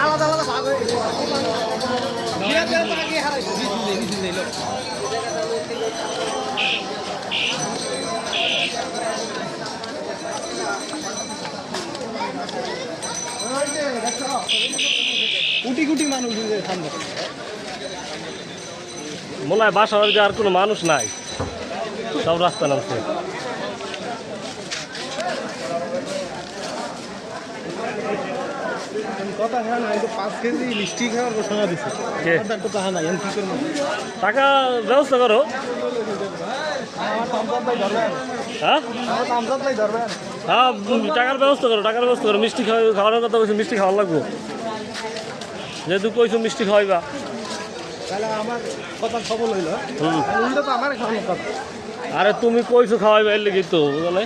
আলাদা আলাদা ভাগ হয়ে কুটি কুটি মানুষ মনে হয় বাসার আর কোনো মানুষ নাই, সব রাস্তা নামছে। কথা হ্যাঁ না, 5 কেজি মিষ্টি খাওয়ার ঘোষণা দিচ্ছে। টাকা ব্যবস্থা করো। হ্যাঁ হ্যাঁ, টাকার ব্যবস্থা করো, টাকার ব্যবস্থা করো। মিষ্টি খাওয়ানোর কথা বলছি, মিষ্টি খাওয়া লাগবো, যেহেতু কইছো মিষ্টি খাওয়াইবা। তাহলে আমার কথা সফল হইল। উল্টো তো আমার খাওয়ানোর কথা। আরে তুমি কইছো খাওয়াইবা, এর লেগে তো বুঝলে।